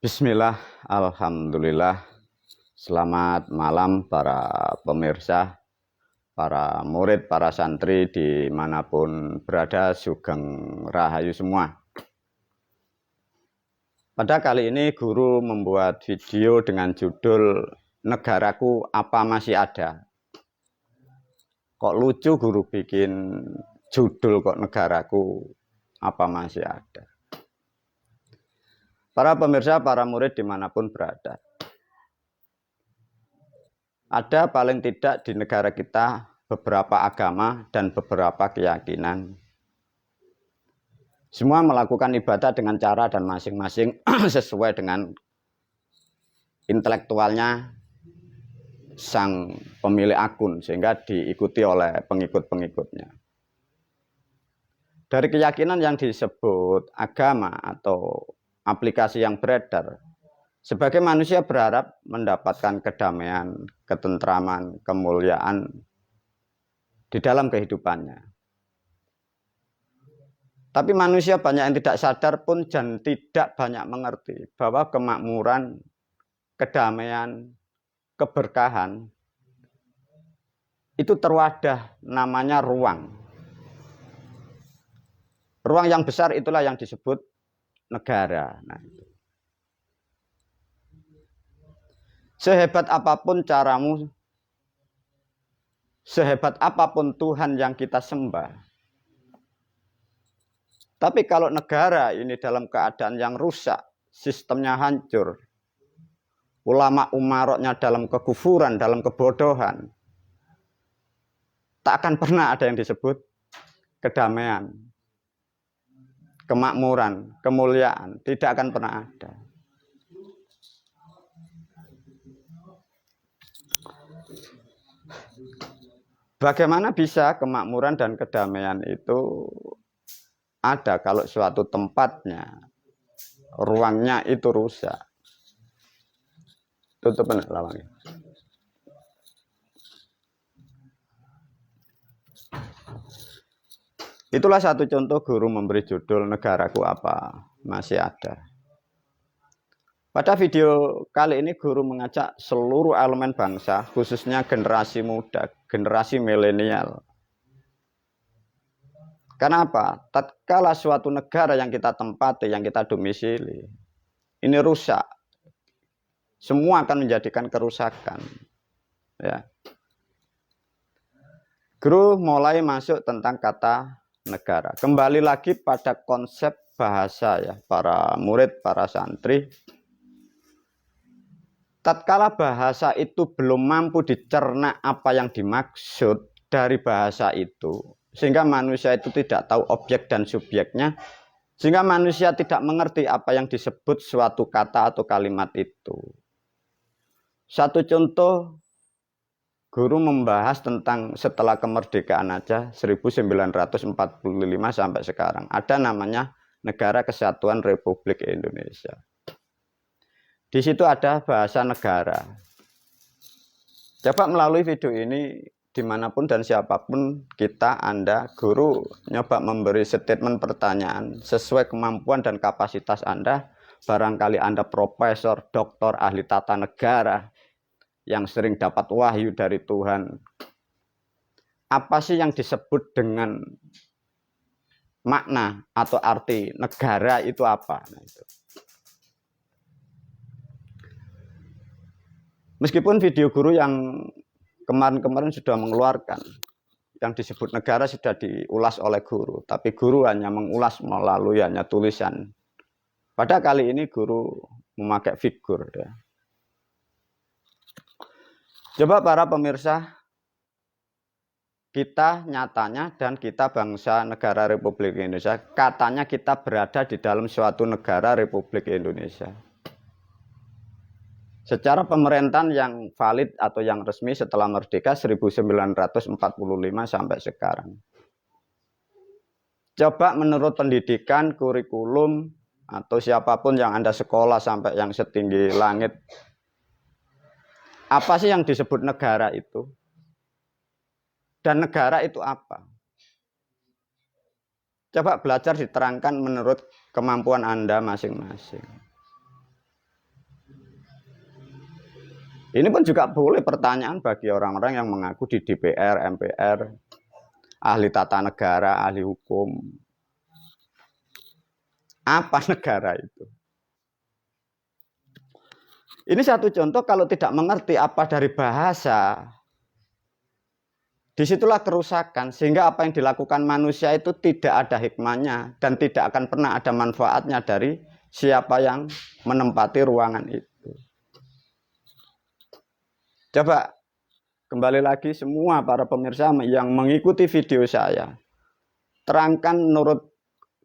Bismillah, Alhamdulillah. Selamat malam para pemirsa, para murid, para santri dimanapun berada, sugeng rahayu semua. Pada kali ini guru membuat video dengan judul Negaraku Apa Masih Ada. Kok lucu guru bikin judul kok Negaraku Apa Masih Ada. Para pemirsa, para murid dimanapun berada. Ada paling tidak di negara kita beberapa agama dan beberapa keyakinan. Semua melakukan ibadah dengan cara dan masing-masing sesuai dengan intelektualnya sang pemilik akun, sehingga diikuti oleh pengikut-pengikutnya. Dari keyakinan yang disebut agama atau aplikasi yang beredar, sebagai manusia berharap mendapatkan kedamaian, ketentraman, kemuliaan di dalam kehidupannya. Tapi manusia banyak yang tidak sadar pun dan tidak banyak mengerti bahwa kemakmuran, kedamaian, keberkahan itu terwadah namanya ruang. Ruang yang besar itulah yang disebut negara. Nah, itu. Sehebat apapun caramu, sehebat apapun Tuhan yang kita sembah, tapi kalau negara ini dalam keadaan yang rusak, sistemnya hancur, ulama umaroknya dalam kekufuran, dalam kebodohan, tak akan pernah ada yang disebut kedamaian, kemakmuran, kemuliaan, tidak akan pernah ada. Bagaimana bisa kemakmuran dan kedamaian itu ada kalau suatu tempatnya, ruangnya itu rusak? Tutup lawangnya. Itulah satu contoh guru memberi judul Negaraku Apa Masih Ada. Pada video kali ini guru mengajak seluruh elemen bangsa, khususnya generasi muda, generasi milenial. Kenapa? Tatkala suatu negara yang kita tempati, yang kita domisili, ini rusak, semua akan menjadikan kerusakan. Ya. Guru mulai masuk tentang kata negara. Kembali lagi pada konsep bahasa ya, para murid, para santri. Tatkala bahasa itu belum mampu dicerna apa yang dimaksud dari bahasa itu, sehingga manusia itu tidak tahu objek dan subjeknya, sehingga manusia tidak mengerti apa yang disebut suatu kata atau kalimat itu. Satu contoh, guru membahas tentang setelah kemerdekaan aja 1945 sampai sekarang. Ada namanya Negara Kesatuan Republik Indonesia. Di situ ada bahasa negara. Coba melalui video ini dimanapun dan siapapun kita, Anda, guru, nyoba memberi statement pertanyaan sesuai kemampuan dan kapasitas Anda. Barangkali Anda profesor, doktor, ahli tata negara yang sering dapat wahyu dari Tuhan. Apa sih yang disebut dengan makna atau arti negara itu apa? Nah, itu. Meskipun video guru yang kemarin-kemarin sudah mengeluarkan, yang disebut negara sudah diulas oleh guru, tapi guru hanya mengulas melalui hanya tulisan. Pada kali ini guru memakai figur. Ya. Coba para pemirsa, kita nyatanya dan kita bangsa negara Republik Indonesia, katanya kita berada di dalam suatu negara Republik Indonesia. Secara pemerintahan yang valid atau yang resmi setelah merdeka 1945 sampai sekarang. Coba menurut pendidikan, kurikulum, atau siapapun yang Anda sekolah sampai yang setinggi langit, apa sih yang disebut negara itu? Dan negara itu apa? Coba belajar diterangkan menurut kemampuan Anda masing-masing. Ini pun juga boleh pertanyaan bagi orang-orang yang mengaku di DPR, MPR, ahli tata negara, ahli hukum. Apa negara itu? Ini satu contoh kalau tidak mengerti apa dari bahasa, disitulah kerusakan. Sehingga apa yang dilakukan manusia itu tidak ada hikmahnya dan tidak akan pernah ada manfaatnya dari siapa yang menempati ruangan itu. Coba kembali lagi semua para pemirsa yang mengikuti video saya. Terangkan menurut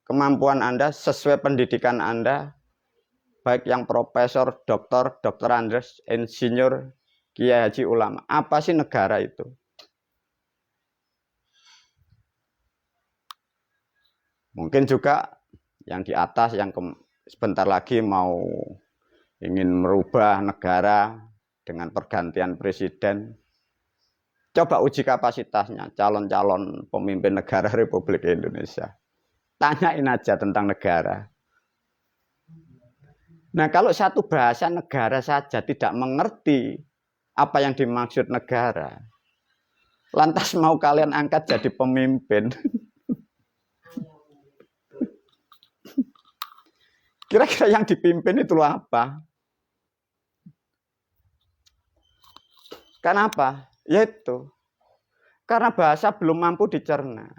kemampuan Anda, sesuai pendidikan Anda, baik yang profesor, doktor, dokter Andres, insinyur, kiai haji ulama. Apa sih negara itu? Mungkin juga yang di atas, yang sebentar lagi mau ingin merubah negara dengan pergantian presiden. Coba uji kapasitasnya calon-calon pemimpin negara Republik Indonesia. Tanyain aja tentang negara. Nah, kalau satu bahasa negara saja tidak mengerti apa yang dimaksud negara, lantas mau kalian angkat jadi pemimpin. Kira-kira yang dipimpin itu apa? Kenapa? Yaitu karena bahasa belum mampu dicerna.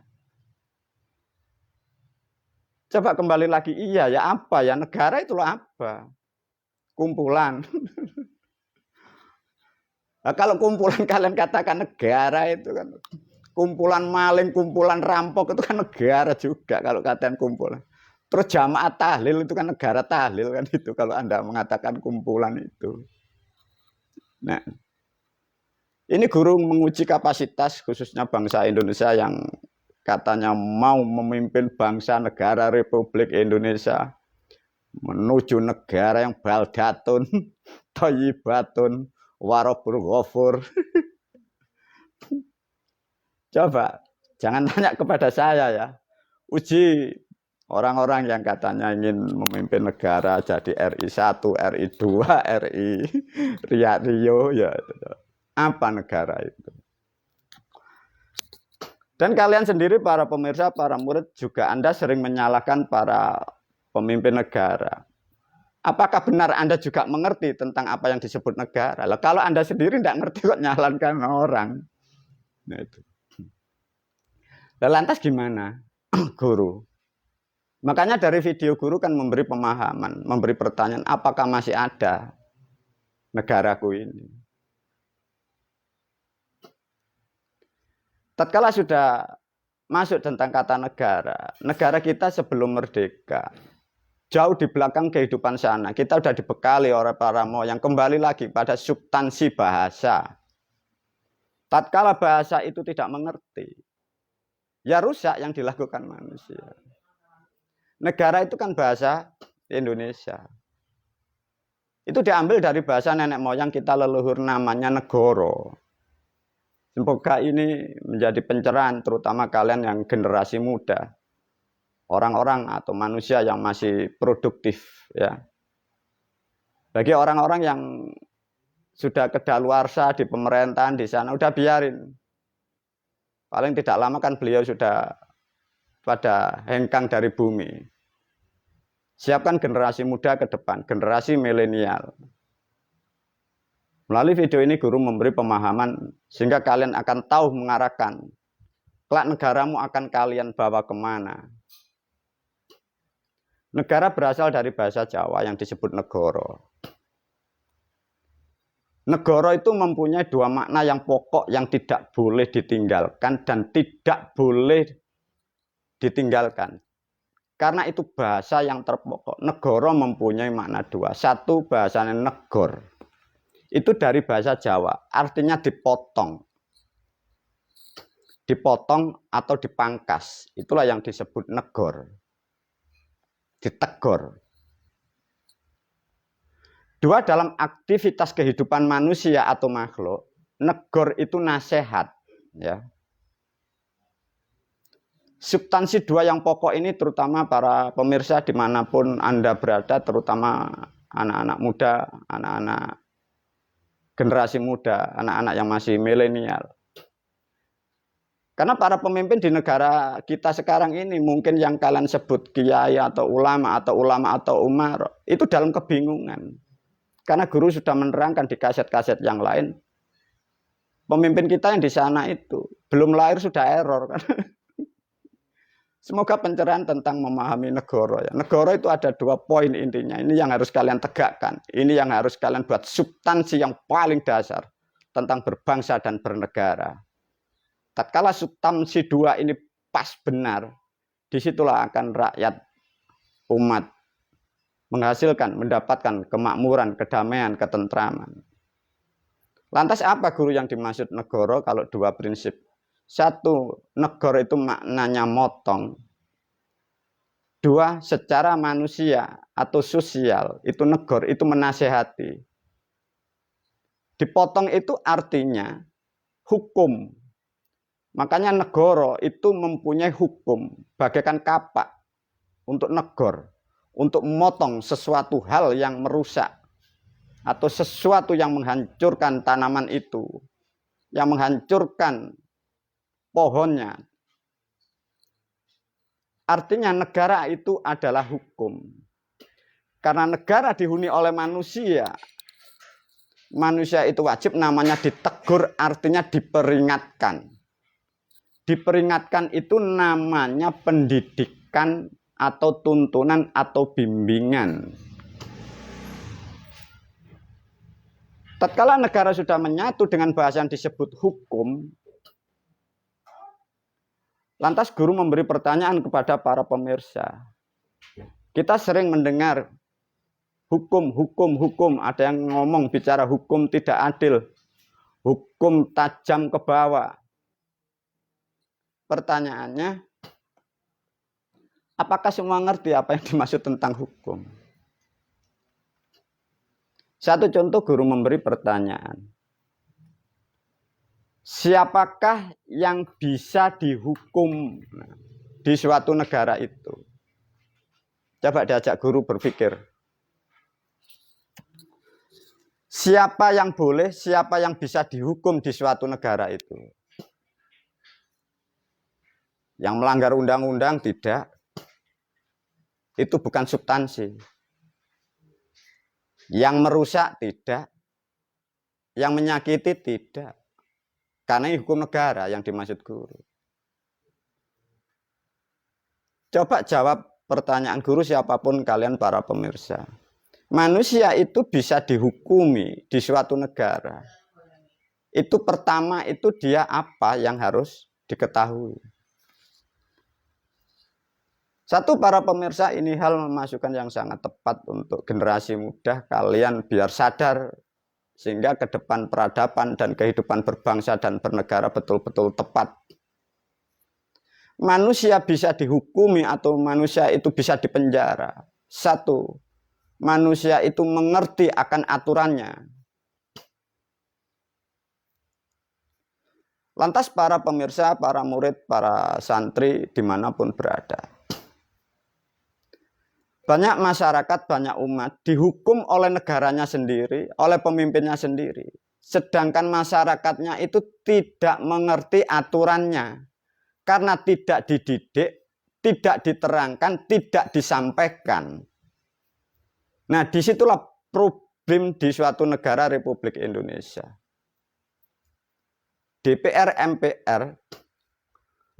Coba kembali lagi, iya ya apa ya? Negara itu apa? Kumpulan. Nah, kalau kumpulan kalian katakan negara itu kan kumpulan maling, kumpulan rampok itu kan negara juga kalau kalian kumpulan. Terus jamaah tahlil itu kan negara tahlil kan itu kalau Anda mengatakan kumpulan itu. Nah, ini guru menguji kapasitas khususnya bangsa Indonesia yang katanya mau memimpin bangsa negara Republik Indonesia menuju negara yang baldatun, thayyibatun, warabul ghafur. Coba jangan tanya kepada saya ya. Uji orang-orang yang katanya ingin memimpin negara jadi RI 1, RI 2, RI Rio ya. Apa negara itu? Dan kalian sendiri para pemirsa, para murid juga Anda sering menyalahkan para pemimpin negara. Apakah benar Anda juga mengerti tentang apa yang disebut negara? Lah, kalau Anda sendiri tidak ngerti kok nyalahkan orang. Nah, itu. Lah, lantas gimana guru? Makanya dari video guru kan memberi pemahaman, memberi pertanyaan, apakah masih ada negaraku ini? Tatkala sudah masuk tentang kata negara, negara kita sebelum merdeka, jauh di belakang kehidupan sana, kita sudah dibekali oleh para moyang kembali lagi pada substansi bahasa. Tatkala bahasa itu tidak mengerti, ya rusak yang dilakukan manusia. Negara itu kan bahasa Indonesia. Itu diambil dari bahasa nenek moyang kita leluhur namanya negoro. Semoga ini menjadi pencerahan terutama kalian yang generasi muda. Orang-orang atau manusia yang masih produktif ya. Bagi orang-orang yang sudah kedaluarsa di pemerintahan di sana udah biarin. Paling tidak lama kan beliau sudah pada hengkang dari bumi. Siapkan generasi muda ke depan, generasi milenial. Melalui video ini guru memberi pemahaman sehingga kalian akan tahu mengarahkan kelak negaramu akan kalian bawa kemana. Negara berasal dari bahasa Jawa yang disebut negoro. Negoro itu mempunyai dua makna yang pokok yang tidak boleh ditinggalkan dan tidak boleh ditinggalkan. Karena itu bahasa yang terpokok. Negoro mempunyai makna dua. Satu bahasanya negor. Itu dari bahasa Jawa, artinya dipotong. Dipotong atau dipangkas. Itulah yang disebut negor. Ditegor. Dua, dalam aktivitas kehidupan manusia atau makhluk, negor itu nasihat. Ya. Substansi dua yang pokok ini terutama para pemirsa dimanapun Anda berada, terutama anak-anak muda, anak-anak generasi muda, anak-anak yang masih milenial. Karena para pemimpin di negara kita sekarang ini mungkin yang kalian sebut kiai atau ulama atau umar itu dalam kebingungan. Karena guru sudah menerangkan di kaset-kaset yang lain. Pemimpin kita yang di sana itu belum lahir sudah error kan. Semoga pencerahan tentang memahami negara ya. Negara itu ada 2 poin intinya. Ini yang harus kalian tegakkan. Ini yang harus kalian buat substansi yang paling dasar tentang berbangsa dan bernegara. Tatkala substansi 2 ini pas benar, disitulah akan rakyat umat mendapatkan kemakmuran, kedamaian, ketentraman. Lantas apa guru yang dimaksud negara kalau 2 prinsip? 1, negara itu maknanya motong. 2, secara manusia atau sosial itu negara itu menasehati. Dipotong itu artinya hukum. Makanya negara itu mempunyai hukum bagaikan kapak untuk negor, untuk memotong sesuatu hal yang merusak atau sesuatu yang menghancurkan tanaman itu, yang menghancurkan pohonnya. Artinya negara itu adalah hukum. Karena negara dihuni oleh manusia, manusia itu wajib namanya ditegur, artinya diperingatkan. Diperingatkan itu namanya pendidikan atau tuntunan atau bimbingan. Tatkala negara sudah menyatu dengan bahasa yang disebut hukum, lantas guru memberi pertanyaan kepada para pemirsa. Kita sering mendengar hukum. Ada yang ngomong bicara hukum tidak adil, hukum tajam ke bawah. Pertanyaannya, apakah semua ngerti apa yang dimaksud tentang hukum? Satu contoh guru memberi pertanyaan. Siapakah yang bisa dihukum di suatu negara itu? Coba diajak guru berpikir. Siapa yang boleh, siapa yang bisa dihukum di suatu negara itu? Yang melanggar undang-undang tidak. Itu bukan substansi. Yang merusak tidak. Yang menyakiti tidak. Karena ini hukum negara yang dimaksud guru. Coba jawab pertanyaan guru siapapun kalian para pemirsa. Manusia itu bisa dihukumi di suatu negara. Itu pertama itu dia apa yang harus diketahui. Satu, para pemirsa, ini hal masukan yang sangat tepat untuk generasi muda kalian biar sadar sehingga ke depan peradaban dan kehidupan berbangsa dan bernegara betul-betul tepat. Manusia bisa dihukumi atau manusia itu bisa dipenjara. 1, manusia itu mengerti akan aturannya. Lantas para pemirsa, para murid, para santri dimanapun berada. Banyak masyarakat, banyak umat dihukum oleh negaranya sendiri, oleh pemimpinnya sendiri. Sedangkan masyarakatnya itu tidak mengerti aturannya. Karena tidak dididik, tidak diterangkan, tidak disampaikan. Nah, disitulah problem di suatu negara Republik Indonesia. DPR, MPR,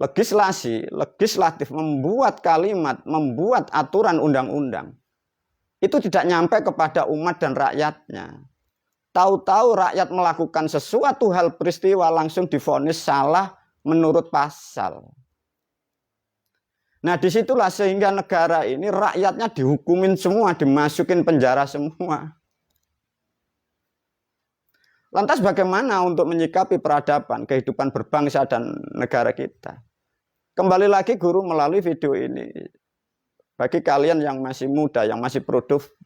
legislatif membuat kalimat, membuat aturan undang-undang. Itu tidak nyampe kepada umat dan rakyatnya. Tahu-tahu rakyat melakukan sesuatu hal peristiwa langsung divonis salah menurut pasal. Nah disitulah sehingga negara ini rakyatnya dihukumin semua, dimasukin penjara semua. Lantas bagaimana untuk menyikapi peradaban, kehidupan berbangsa dan negara kita? Kembali lagi guru melalui video ini, bagi kalian yang masih muda, yang masih produktif,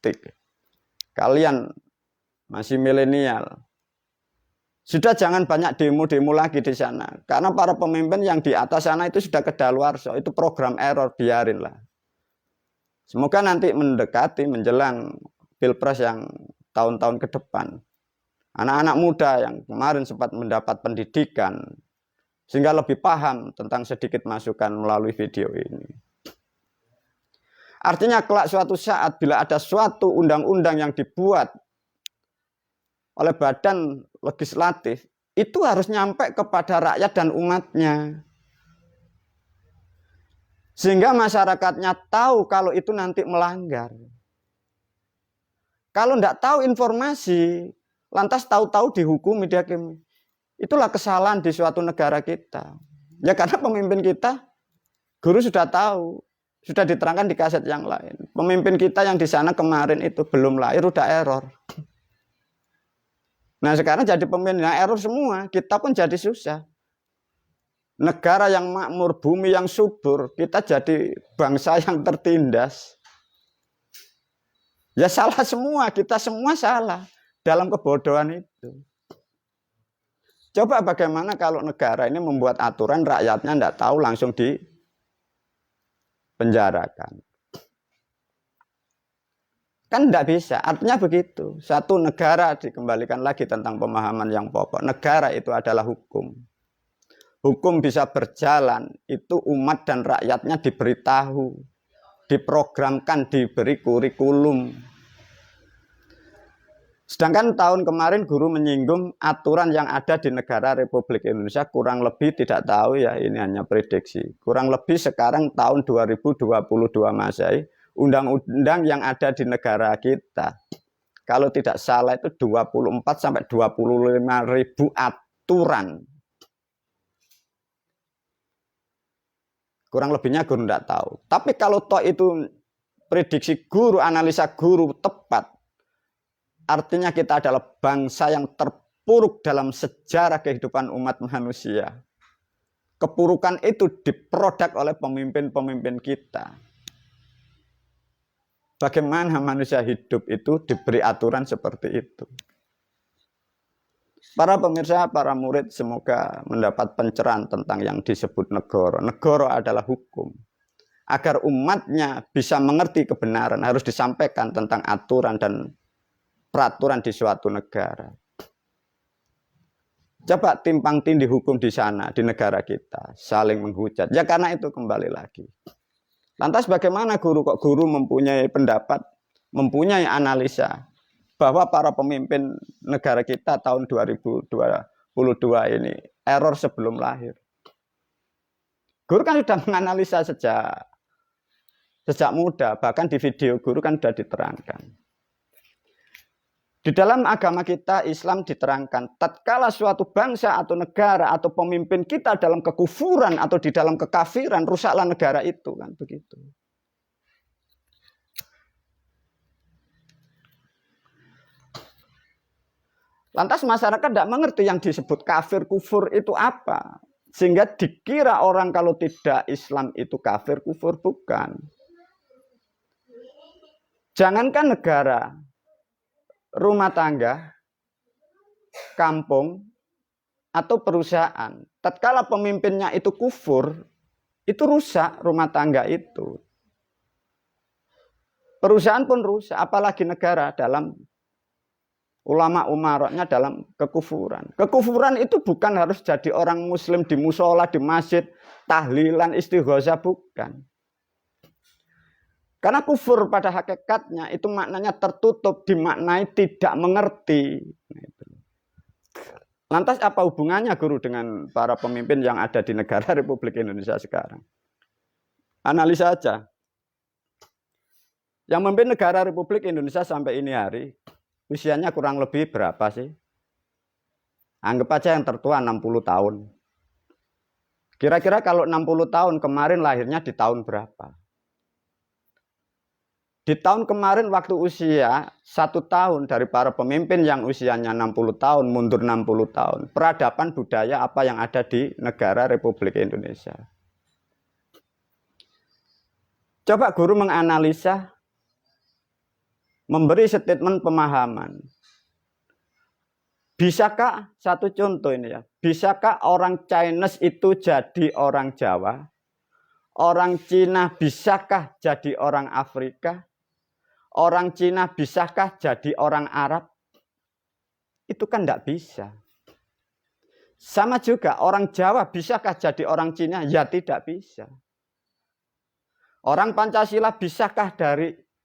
kalian masih milenial, sudah jangan banyak demo-demo lagi di sana. Karena para pemimpin yang di atas sana itu sudah kedaluarsa, itu program error, biarinlah. Semoga nanti mendekati, menjelang Pilpres yang tahun-tahun ke depan, Anak-anak muda yang kemarin sempat mendapat pendidikan sehingga lebih paham tentang sedikit masukan melalui video ini. Artinya kelak suatu saat bila ada suatu undang-undang yang dibuat oleh badan legislatif, itu harus nyampe kepada rakyat dan umatnya. Sehingga masyarakatnya tahu kalau itu nanti melanggar. Kalau tidak tahu informasi, lantas tahu-tahu dihukumi, dihakimi. Itulah kesalahan di suatu negara kita. Ya karena pemimpin kita, guru sudah tahu, sudah diterangkan di kaset yang lain. Pemimpin kita yang di sana kemarin itu belum lahir, udah error. Nah sekarang jadi pemimpin yang error semua, kita pun jadi susah. Negara yang makmur, bumi yang subur, kita jadi bangsa yang tertindas. Ya salah semua, kita semua salah dalam kebodohan itu. Coba bagaimana kalau negara ini membuat aturan rakyatnya tidak tahu langsung dipenjarakan. Kan tidak bisa, artinya begitu. Satu negara dikembalikan lagi tentang pemahaman yang pokok. Negara itu adalah hukum. Hukum bisa berjalan, itu umat dan rakyatnya diberitahu, diprogramkan, diberi kurikulum. Sedangkan tahun kemarin guru menyinggung aturan yang ada di negara Republik Indonesia kurang lebih tidak tahu ya, ini hanya prediksi. Kurang lebih sekarang tahun 2022 Masehi, undang-undang yang ada di negara kita, kalau tidak salah itu 24 sampai 25 ribu aturan. Kurang lebihnya guru tidak tahu. Tapi kalau toh itu prediksi guru, analisa guru tepat, artinya kita adalah bangsa yang terpuruk dalam sejarah kehidupan umat manusia. Kepurukan itu diproduk oleh pemimpin-pemimpin kita. Bagaimana manusia hidup itu diberi aturan seperti itu. Para pemirsa, para murid semoga mendapat pencerahan tentang yang disebut negara. Negara adalah hukum. Agar umatnya bisa mengerti kebenaran harus disampaikan tentang aturan dan peraturan di suatu negara. Coba timpang tindih hukum di sana, di negara kita, saling menghujat. Ya karena itu kembali lagi. Lantas bagaimana guru kok guru mempunyai pendapat, mempunyai analisa bahwa para pemimpin negara kita tahun 2022 ini error sebelum lahir. Guru kan sudah menganalisa sejak muda, bahkan di video guru kan sudah diterangkan. Di dalam agama kita, Islam diterangkan, tatkala suatu bangsa atau negara atau pemimpin kita dalam kekufuran atau di dalam kekafiran, rusaklah negara itu, kan begitu. Lantas masyarakat tidak mengerti yang disebut kafir, kufur itu apa. Sehingga dikira orang kalau tidak Islam itu kafir, kufur, bukan. Jangankan negara, rumah tangga, kampung, atau perusahaan. Tatkala pemimpinnya itu kufur, itu rusak rumah tangga itu. Perusahaan pun rusak, apalagi negara dalam ulama umaroknya dalam kekufuran. Kekufuran itu bukan harus jadi orang muslim di musola, di masjid, tahlilan, istighosah, bukan. Karena kufur pada hakikatnya itu maknanya tertutup, dimaknai tidak mengerti. Lantas apa hubungannya guru dengan para pemimpin yang ada di negara Republik Indonesia sekarang? Analisa saja. Yang memimpin negara Republik Indonesia sampai ini hari, usianya kurang lebih berapa sih? Anggap aja yang tertua 60 tahun. Kira-kira kalau 60 tahun kemarin lahirnya di tahun berapa? Di tahun kemarin waktu usia 1 tahun dari para pemimpin yang usianya 60 tahun, mundur 60 tahun. Peradaban budaya apa yang ada di negara Republik Indonesia. Coba guru menganalisa, memberi statement pemahaman. Bisakah, satu contoh ini ya, bisakah orang Chinese itu jadi orang Jawa? Orang Cina bisakah jadi orang Afrika? Orang Cina bisakah jadi orang Arab? Itu kan tidak bisa. Sama juga orang Jawa bisakah jadi orang Cina? Ya tidak bisa. Orang Pancasila bisakah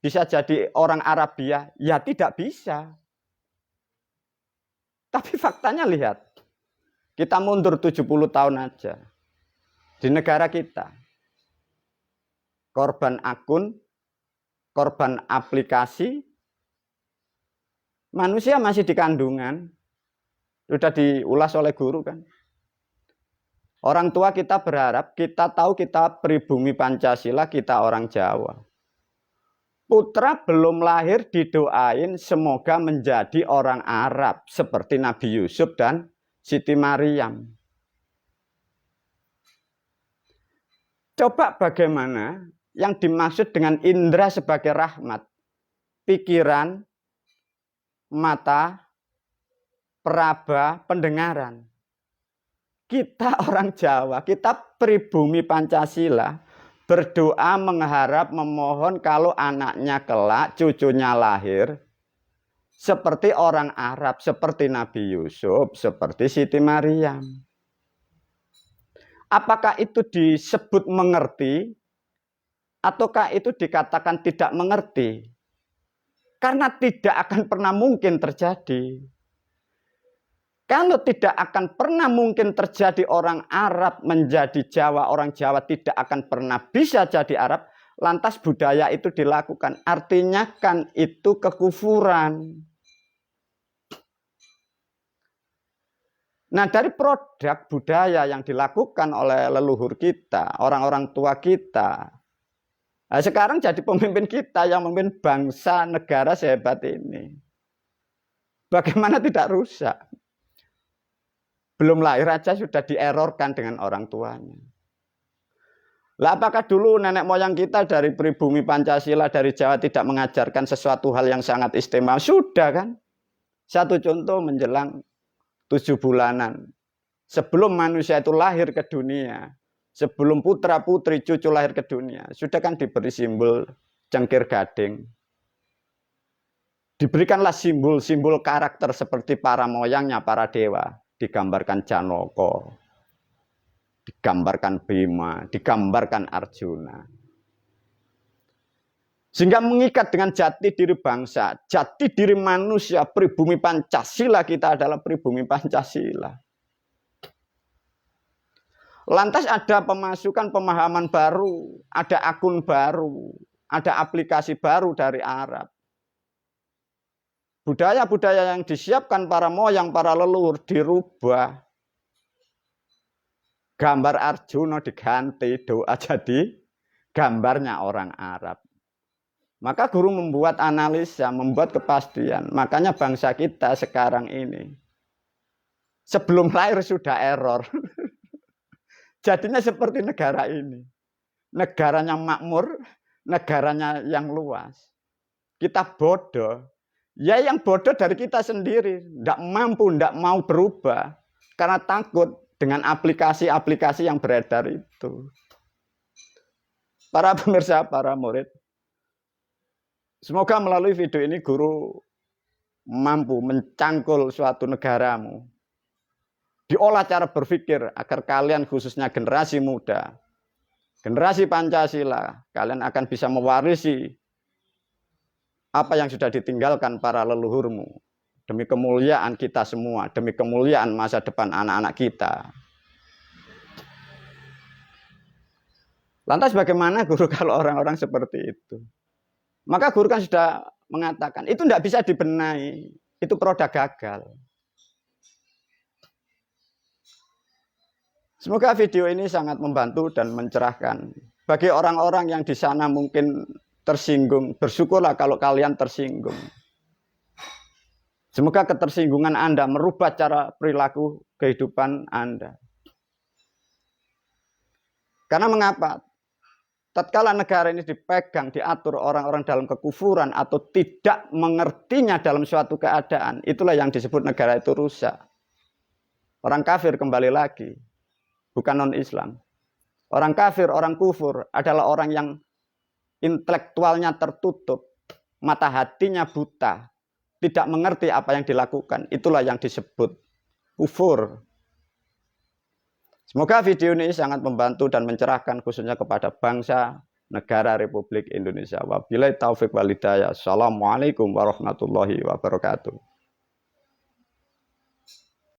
bisa jadi orang Arabia? Ya tidak bisa. Tapi faktanya lihat, kita mundur 70 tahun aja. Di negara kita, korban akun, korban aplikasi, manusia masih di kandungan. Sudah diulas oleh guru kan. Orang tua kita berharap, kita tahu kita pribumi Pancasila, kita orang Jawa. Putra belum lahir didoain semoga menjadi orang Arab seperti Nabi Yusuf dan Siti Maryam. Coba bagaimana yang dimaksud dengan indera sebagai rahmat. Pikiran, mata, peraba, pendengaran. Kita orang Jawa, kita pribumi Pancasila, berdoa, mengharap, memohon kalau anaknya kelak, cucunya lahir, seperti orang Arab, seperti Nabi Yusuf, seperti Siti Maryam. Apakah itu disebut mengerti, ataukah itu dikatakan tidak mengerti? Karena tidak akan pernah mungkin terjadi. Kalau tidak akan pernah mungkin terjadi orang Arab menjadi Jawa, orang Jawa tidak akan pernah bisa jadi Arab, lantas budaya itu dilakukan. Artinya kan itu kekufuran. Nah, dari produk budaya yang dilakukan oleh leluhur kita, orang-orang tua kita, nah sekarang jadi pemimpin kita yang memimpin bangsa negara sehebat ini. Bagaimana tidak rusak? Belum lahir aja sudah dierorkan dengan orang tuanya. Lah apakah dulu nenek moyang kita dari pribumi Pancasila dari Jawa tidak mengajarkan sesuatu hal yang sangat istimewa? Sudah kan? Satu contoh menjelang 7 bulanan. Sebelum manusia itu lahir ke dunia, sebelum putra putri cucu lahir ke dunia, sudah kan diberi simbol cengkir gading. Diberikanlah simbol-simbol karakter seperti para moyangnya, para dewa. Digambarkan Janaka, digambarkan Bima, digambarkan Arjuna. Sehingga mengikat dengan jati diri bangsa, jati diri manusia, pribumi Pancasila, kita adalah pribumi Pancasila. Lantas ada pemasukan pemahaman baru, ada akun baru, ada aplikasi baru dari Arab. Budaya-budaya yang disiapkan para moyang, para leluhur dirubah. Gambar Arjuna diganti, doa jadi gambarnya orang Arab. Maka guru membuat analisa, membuat kepastian. Makanya bangsa kita sekarang ini, sebelum lahir sudah error. Jadinya seperti negara ini. Negaranya makmur, negaranya yang luas. Kita bodoh. Ya yang bodoh dari kita sendiri, tidak mampu, tidak mau berubah. Karena takut dengan aplikasi-aplikasi yang beredar itu. Para pemirsa, para murid, semoga melalui video ini guru mampu mencangkul suatu negaramu. Diolah cara berpikir agar kalian khususnya generasi muda, generasi Pancasila, kalian akan bisa mewarisi apa yang sudah ditinggalkan para leluhurmu. Demi kemuliaan kita semua, demi kemuliaan masa depan anak-anak kita. Lantas bagaimana guru kalau orang-orang seperti itu? Maka guru kan sudah mengatakan, itu tidak bisa dibenahi, itu produk gagal. Semoga video ini sangat membantu dan mencerahkan. Bagi orang-orang yang di sana mungkin tersinggung, bersyukurlah kalau kalian tersinggung. Semoga ketersinggungan Anda merubah cara perilaku kehidupan Anda. Karena mengapa? Tatkala negara ini dipegang, diatur orang-orang dalam kekufuran atau tidak mengertinya dalam suatu keadaan, itulah yang disebut negara itu rusak. Orang kafir kembali lagi, bukan non-Islam. Orang kafir, orang kufur adalah orang yang intelektualnya tertutup, mata hatinya buta, tidak mengerti apa yang dilakukan. Itulah yang disebut kufur. Semoga video ini sangat membantu dan mencerahkan khususnya kepada bangsa negara Republik Indonesia. Wabillahi taufik wal hidayah. Assalamualaikum warahmatullahi wabarakatuh.